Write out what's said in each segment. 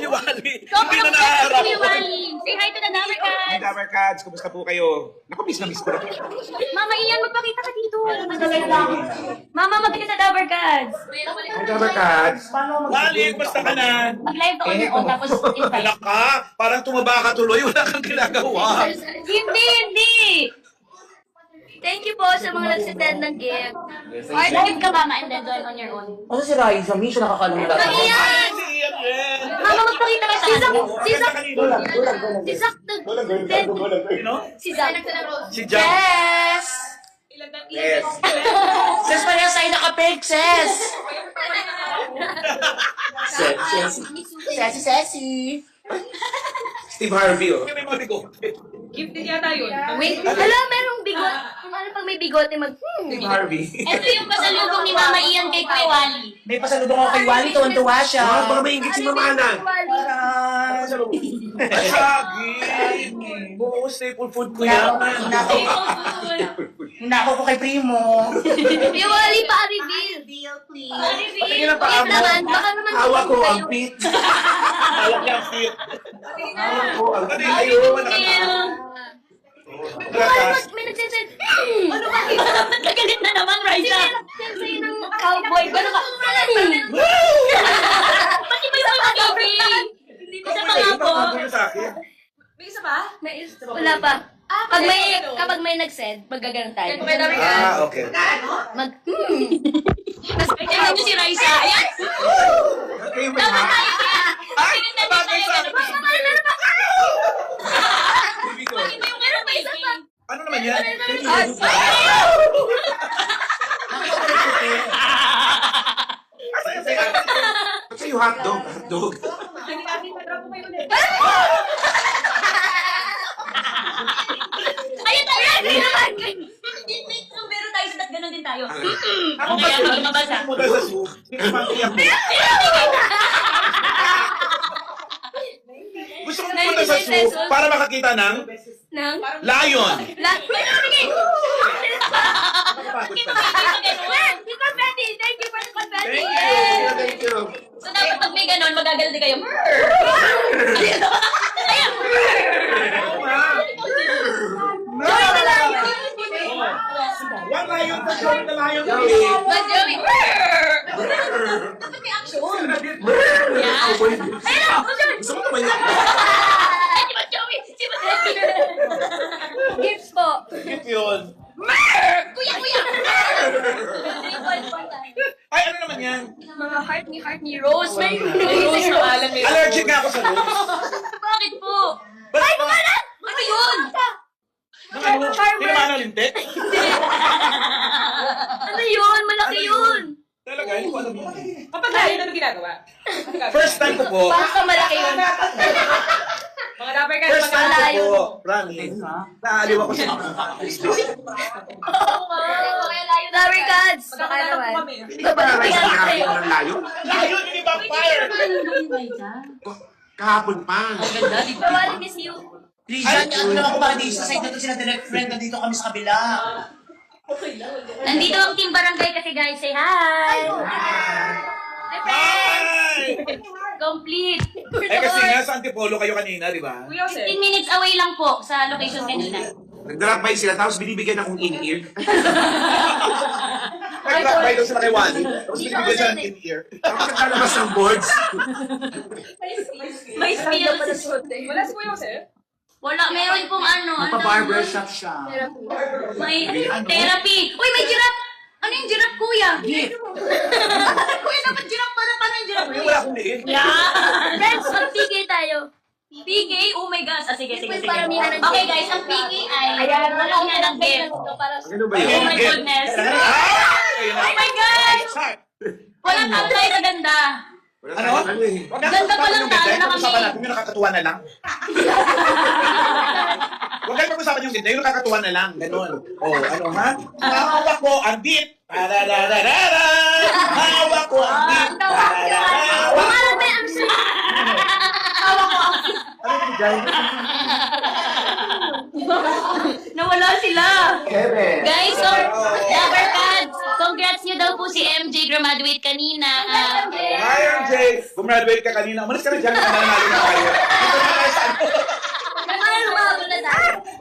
ni Wally. Sobrang Hindi na bait nakaharap. ni Wally. Say hi to the Damer Hey, Cats. Damer Cats, kumusta po kayo? Naku, miss na miss ko na. Mama Ian, magpakita ka dito. Mama, magpakita sa Damer Cats. Hi, Damer Cats. Wally, kumusta ka na? Mag-live ka on your own, tapos invite. Anak ka, parang tumaba ka tuloy. Wala kang ginagawa. Hindi. Thank you po sa mga nagsisend ng gift. Or live ka, Mama, and then join on your own. Ano si Raisa? Misha nakakalimutan. Mama Ian! Si Ian rin. Mama, magpakita ka sa akin. Si Zach. Kanina. Si Zach. Sino? Si Zach. Si Jack. Yes! Yes. Ses pa rin sa'yo nakapeg, Ses! Sesi. Steve Harvey, oh. May mga bigote. Gifted yata yun. Wait, hala, merong bigot. Kung ano pag may bigote, Steve Harvey. Ito yung pasalubong ni Mama Ian kay Kuya Wally. May pasalubong ako kay Wally, tuwan-tuwa siya. Ah, baka maingit si Mamahanan. Asagi. Oo, staple food ko yan. Hinako ko kay Primo. Kuya Wally, pa-reveal. Please. Patingin ang paa mo. Naman, baka naman Hawa ko kayo. ang pit. Hawak niya ang fit. Hawa ko ang Ano pit. yung ayaw mo Bakit may nagsisend? Ano ba? Nagalit na naman, Raisa. Send sa'yo ng cowboy. Gano'n ka? Pati ba yung mga baby? Isa pa nga po. sa akin. May isa pa? Wala pa. Kapag may nag-send, magaganon tayo. Ah, okay. Tapos, tingnan nyo si Raisa. Ayan! Okay, may Dapat ha. tayo siya! Ay, Tingnan natin sabagay tayo. sa akin. Meron pa! Baby ko. Bakit ba yung meron pa isa pa? Ano naman yan? Ba't sa'yo hotdog? Hotdog. Ayun tayo! Ayun naman! Meron tayo sa ganon din tayo. Ako ba Kaya pag mabasa. pumunta sa zoo? Hindi ko mantiyak mo. Gusto ko pumunta sa zoo para makakita ng Nang? lion. Bigay! Nakapagod Kita pa. kayo dito ganon. Yung confetti! Thank you for the confetti! Thank Yes! Thank you. So dapat pag may ganon, magagal din kayo. Ayan! Oo nga. Joy na lang! One lion pa join the lion. Mas Joey! Dapat may action! Cowboy. Ayun na! Mas Joey! Gusto mo naman yan? Ay, si Mas Joey! Si Mas Joey! Gifts po! Gift yun. Kuya! 3.1 tayo. Ay, ano naman yan? Mga heart ni Rose. May Rose na alam eh. Allergic nga ako sa rose. Bakit po? Ay, Kumanan! Ano yun? Hindi naman nalintik. Ano yun? Malaki yun. Talaga, hindi ko alam yun. Kapag lahat, ano ginagawa? First time ko po. Basta malaki yun. Mga rapper ka, First time Malayo. ko po. Promise. Naaliw ako sa Larry Gods! Baka Magkakalat po naman. kami. Hindi ka ba na-rise na kahapon ng layo? Layo, hindi vampire. Kahapon pa. Bawali miss you. Rizan, ano naman kung bakit dito sa side na to sila direct friend, nandito kami sa kabila. Nandito ang team barangay kasi guys. Say hi! Hi friends! Hi! Complete! Eh kasi nga sa Antipolo kayo kanina, di ba? Kuya Jose. 15 minutes away lang po sa location kanina. Nag-drop by sila, tapos binibigyan akong in-ear. Nag-drop by daw sila kay Wally, tapos binibigyan siya ng in-ear. Tapos naglalabas ng boards. May spills. Wala si Kuya Jose. Wala, meron pong ano. Magpa-barbershop siya. May therapy. Uy, may giraffe! Ano yung giraffe, kuya? Kuya, dapat giraffe para paano yung giraffe? Wala akong liit. Yeah! Friends, mag-PK tayo. PK? Oh my gosh. Ah, sige. Okay guys, ang PK ay walang yan ng gift. Ano ba Oh yun? my goodness. Ayun na. Oh my gosh! Walang apply na ganda. Wala Ano? tayong eh. Wag na Ganda pa lang tayo na Pag-usapan kami. natin yung nakakatuwa na lang. Huwag kayo pag-usapan yung ganda, yung nakakatuwa na lang. Ganon. Oh, ano ha? Hawak ko ang beat. Pararararara. Hawak ko ang beat. Parararara. Umarap na ang Hawak ko ang Ano yung guy? Nawala sila. Kevin. Guys, so, Lover Cats, congrats nyo daw po si MJ graduate kanina. Hi, MJ! Gumraduate ka kanina. Umalis ka na dyan. Nanalo na tayo. Dito na tayo sa ano.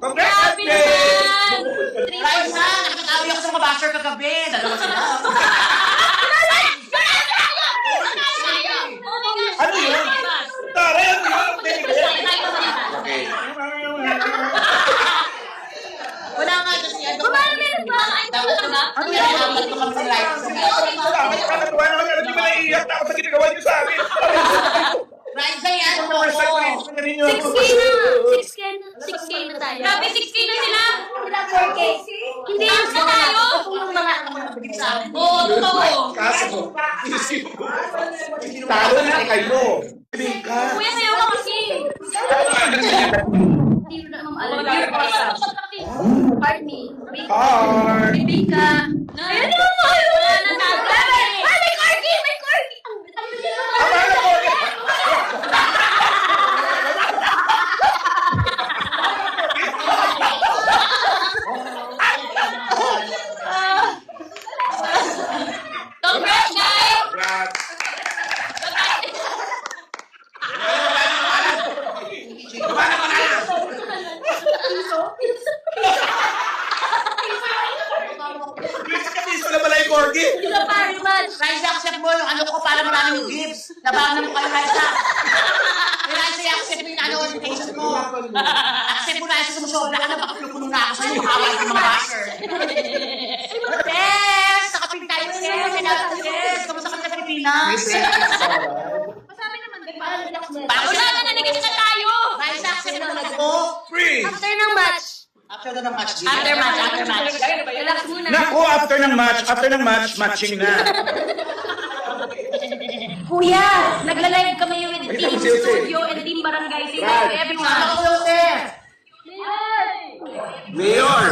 Congrats, Happy MJ! naman! Raisa, nakakawi ako sa mga basher kagabi. Dalawa sila. Ano yun? Tara, ano yun? Okay. Wala nga kasi ano. Dapat na? Ano yan? Dapat ko kami sa live. Salamat, kakatuwa naman. Ano di ba naiiyak na ako sa ginagawa niyo sa amin? Raisa yan. Ano first time ko na ninyo? 6K na tayo. Grabe, 6K na sila. 4K. Hindi lang sa tayo. Oo, totoo. Kaso, isip ko. Talo na kayo. Bika. Kuya, sayo ka kasi. Party. Heart. Bibingka. Ayun na mo. Wala na natin. Ah, may corgi! May corgi! Amala ko. Congrats, guys! Congrats. Piso na pala yung corgi. Isa pa, rematch. Raisa, accept mo yung ano ko para maraming gifts. Labanan mo kayo, Raisa. Raisa, accept mo yung ano, invitation mo. Accept mo, Raisa, sumusobra ka na. Baka puno na ako sa'yo. Makawala ka mga basher. Yes! Nakapili tayo, Yes! Yes! Kamusta ka sa Pilipinas? Wala na nanigit na tayo. Raisa, accept mo na ako. Free. After ng match. After ng match. After match. Relax muna. Naku, after ng match, matching na. Kuya, nagla-live kami with Team Studio and Team Barangay. Say hi to everyone. Ako, Jose. Mayor.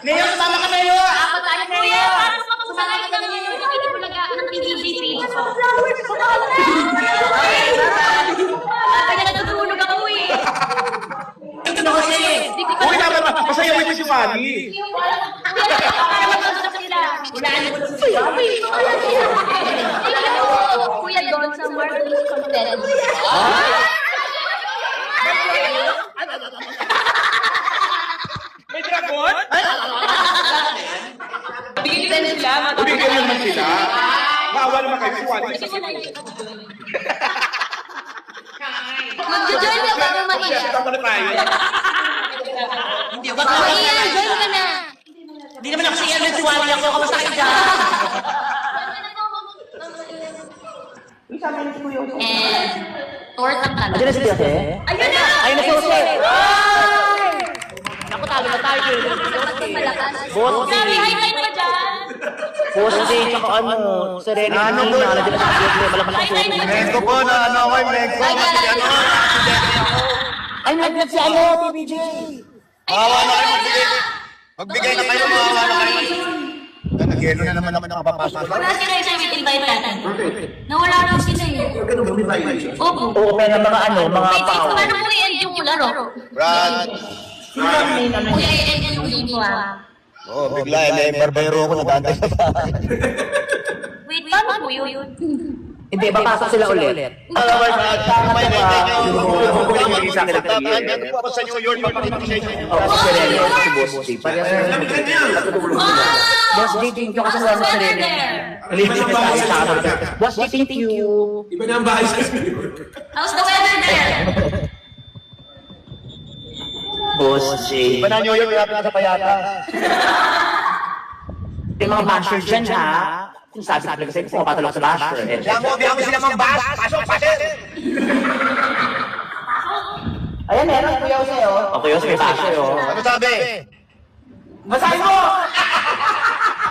Mayor, sumama ka, Mayor. Apat tayo, Kuya, Mayor. paano ka pumasakay ka ng Bulaga ng PBB page ko? Ate, natutulog ako eh. Ito, Jose. Uy, dapat masayawin mo si Fanny. Kuya, doon sa Marvelous Content. May dragon? Bigyan din sila. Bigyan naman sila. Maawa naman kayo si Fanny. Mag-join ka ba ng Kasi Maia? tama na tayo. Hindi ba Maia, join ka na. Hindi naman ako siya nagsiwali ako. Kamusta kayo dyan? And, tortang ka na. Diyan na si Jose. Ayun na! Ayun na si Jose. Naku, talo na tayo. Boss Grabe, D. highlight ka dyan! Boss D, tsaka ano, Serena. Ano po? Nandiyan na si Jose. Malaman ang suot. Mengko po na ano ako, Mengko. Ay, naglag si ano, TBJ. Mawawa na kayo magbigay. Magbigay na kayo, mawawa na kayo. Nag-yelo na naman ako nakapapasok. Wala sila yung with invite natin. Nawala lang sila eh. Opo. Oo, pero mga ano, mga Wait, pao. paano mo i-end yung laro? Brad. Kuya, i-end yung game mo ah. Oo, bigla may barbero ko nagantay sa bahay. Wait, paano po yun? Hindi, papasok sila ulit. Alam mo, Brad, may Hindi sa akin ang Nandito po ako sa New York, papalitin siya. Oo, si Serena, si Boss D. Parehas na Boss D, thank you kasi wala si Serena. Nalimutan na tayo sa akin. Boss D, thank you. Iba na ang bahay sa New York. How's the weather there? Boss J. Iba na New York, wala na sa payata. Yung mga basher dyan, ha? Kung sabi ko talaga sa'yo, pumapatalo ka sa basher. Biyan mo sila mga bas. Pasok, pasok. Ayan, meron, Kuya Jose, oh. O, Kuya Jose, may basher, oh. Ano sabi? Basahin mo!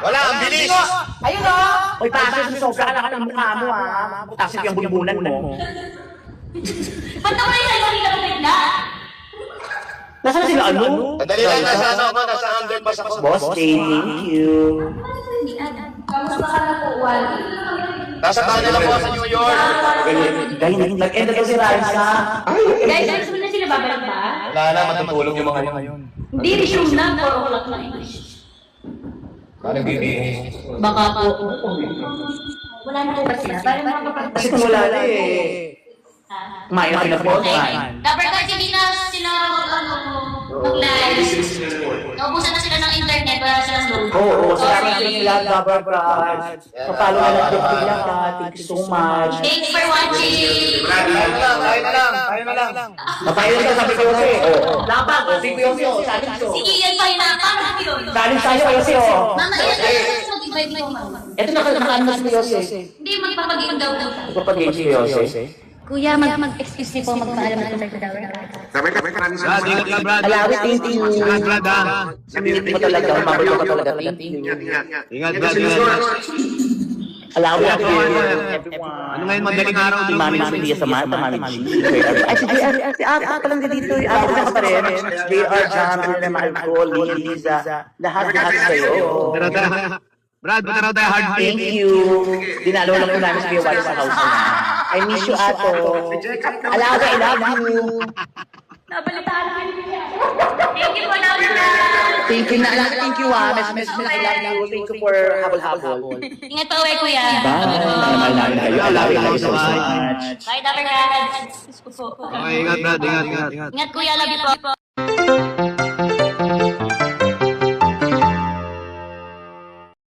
Wala, ang bilis. Ayun, oh! Uy, basher, susobra ka na ng mukha mo, ha? Tasip yung bulbulan mo. Ba't naman yung salita ng bigla? Nasaan sila, ano? Sandali lang, nasa ano ako, nasa underpass ako. Boss J, thank you. Kamusta ka na po, Wally? Nasa tunnel ako sa New York. Ganyan, nag-end na si Raisa. Guys, guys, na sila babalik ba? Wala na, matutulog yung mga ngayon. Hindi, resume na. 4 o'clock na. Parang bibi. Baka po. Wala na po ba sila? Parang makapag- Kasi kung wala na eh. Kumain na po. Dapat kasi hindi na sila mag-live. Naubusan na sila ng internet, wala na silang load. Oo, salamat sa sila, Gabber Brad. Papalo na lang din bigla ka. Thank you so much. Thanks for watching! Tayo na lang. Napayo ka sa video kasi. Lapat, si Kuyosi, saling to. Si Ian pa yun, paano na yun? Saling tayo, Kuyosi, oh. Mama, ilan na lang sa mag-invite mo? Ito nakaano na si Kuyosi. Hindi, magpapag-game daw daw. Magpapag-game si Kuyosi. Kuya, mag-excuse me po, magpaalam na sa daw. Brad, ingat ka, Brad. Alawi, thank you. Ingat, Brad, ha? Sabihin mo talaga, umabot ka talaga. Thank you. Ingat, Brad, ingat. Alawi, Ano everyone. ngayon, madaling araw din. Mami namin di sa mata, Mami G. Ay, si JR, si Ate pa lang din dito. Ate ka pa rin. JR, Jammer, Alcohol, Liza, lahat kayo. Tara, tara. Brad, punta raw tayo hard Thank you. Dinalo lang ko namin sa Kuya Wally sa house niya. I miss you, Ato. Alaga, I love you. Nabalitaan na niya. Thank you po, Laura. Thank you na. Thank you, Miss I love you. Thank you for habol-habol. Ingat pa uwi, kuya. Bye. Mahal namin kayo. I love you so much. Bye, Dapper Dad. Okay, ingat, Brad, ingat. Ingat, kuya. Love you po.